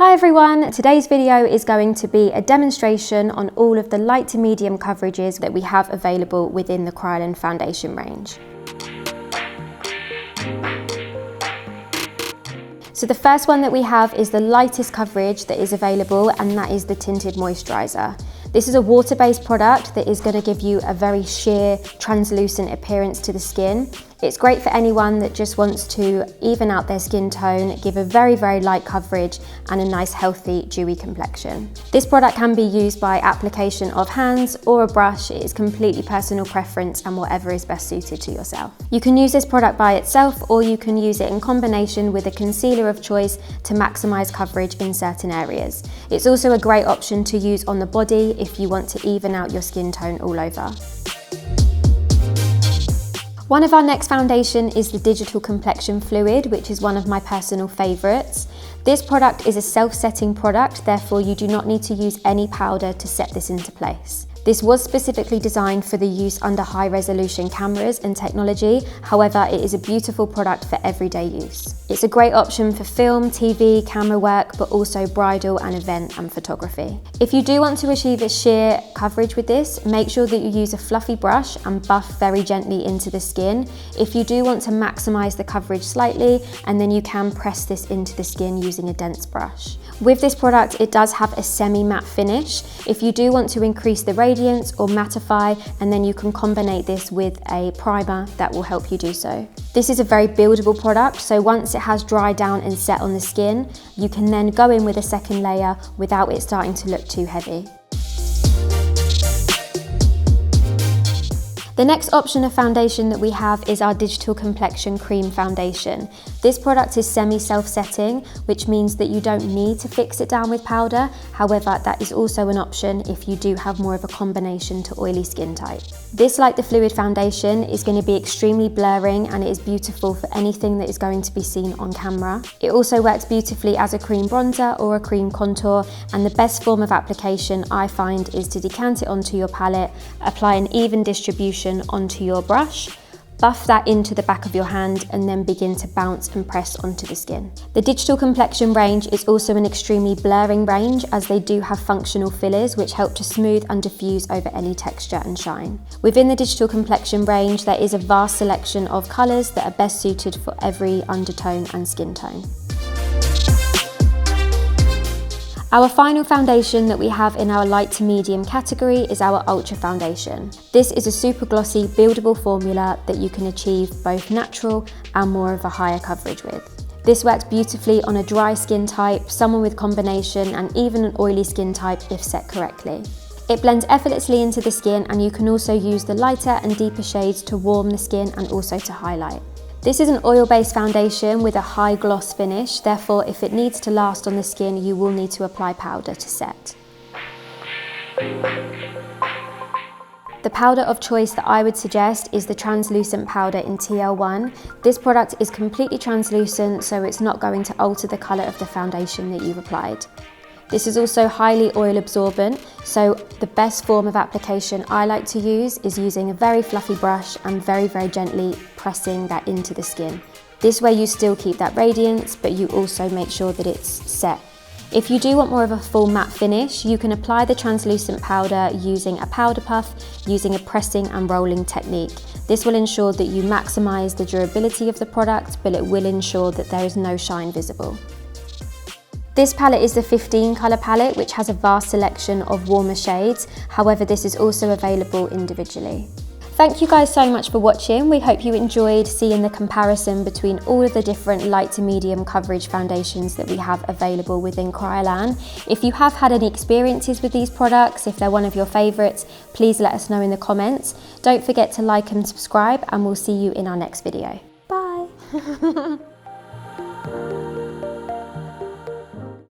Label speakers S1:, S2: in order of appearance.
S1: Hi everyone, today's video is going to be a demonstration on all of the light to medium coverages that we have available within the Kryolan Foundation range. So the first one that we have is the lightest coverage that is available, and that is the Tinted Moisturizer. This is a water-based product that is going to give you a very sheer, translucent appearance to the skin. It's great for anyone that just wants to even out their skin tone, give a very, very light coverage and a nice, healthy, dewy complexion. This product can be used by application of hands or a brush. It is completely personal preference and whatever is best suited to yourself. You can use this product by itself, or you can use it in combination with a concealer of choice to maximize coverage in certain areas. It's also a great option to use on the body if you want to even out your skin tone all over. One of our next foundation is the Digital Complexion Fluid, which is one of my personal favourites. This product is a self-setting product, therefore you do not need to use any powder to set this into place. This was specifically designed for the use under high resolution cameras and technology. However, it is a beautiful product for everyday use. It's a great option for film, TV, camera work, but also bridal and event and photography. If you do want to achieve a sheer coverage with this, make sure that you use a fluffy brush and buff very gently into the skin. If you do want to maximize the coverage slightly, and then you can press this into the skin using a dense brush. With this product, it does have a semi-matte finish. If you do want to increase the radiance or mattify, and then you can combine this with a primer that will help you do so. This is a very buildable product, so once it has dried down and set on the skin, you can then go in with a second layer without it starting to look too heavy. The next option of foundation that we have is our Digital Complexion Cream Foundation. This product is semi-self-setting, which means that you don't need to fix it down with powder. However, that is also an option if you do have more of a combination to oily skin type. This, like the fluid foundation, is going to be extremely blurring, and it is beautiful for anything that is going to be seen on camera. It also works beautifully as a cream bronzer or a cream contour, and the best form of application I find is to decant it onto your palette, apply an even distribution onto your brush, buff that into the back of your hand, and then begin to bounce and press onto the skin. The Digital Complexion range is also an extremely blurring range, as they do have functional fillers which help to smooth and diffuse over any texture and shine. Within the Digital Complexion range, there is a vast selection of colours that are best suited for every undertone and skin tone. Our final foundation that we have in our light to medium category is our Ultra Foundation. This is a super glossy, buildable formula that you can achieve both natural and more of a higher coverage with. This works beautifully on a dry skin type, someone with combination, and even an oily skin type if set correctly. It blends effortlessly into the skin, and you can also use the lighter and deeper shades to warm the skin and also to highlight. This is an oil-based foundation with a high gloss finish, therefore if it needs to last on the skin, you will need to apply powder to set. The powder of choice that I would suggest is the translucent powder in TL1. This product is completely translucent, so it's not going to alter the colour of the foundation that you've applied. This is also highly oil absorbent, so the best form of application I like to use is using a very fluffy brush and very, very gently pressing that into the skin. This way you still keep that radiance, but you also make sure that it's set. If you do want more of a full matte finish, you can apply the translucent powder using a powder puff, using a pressing and rolling technique. This will ensure that you maximize the durability of the product, but it will ensure that there is no shine visible. This palette is the 15 colour palette, which has a vast selection of warmer shades. However, this is also available individually. Thank you guys so much for watching. We hope you enjoyed seeing the comparison between all of the different light to medium coverage foundations that we have available within Kryolan. If you have had any experiences with these products, if they're one of your favourites, please let us know in the comments. Don't forget to like and subscribe, and we'll see you in our next video. Bye!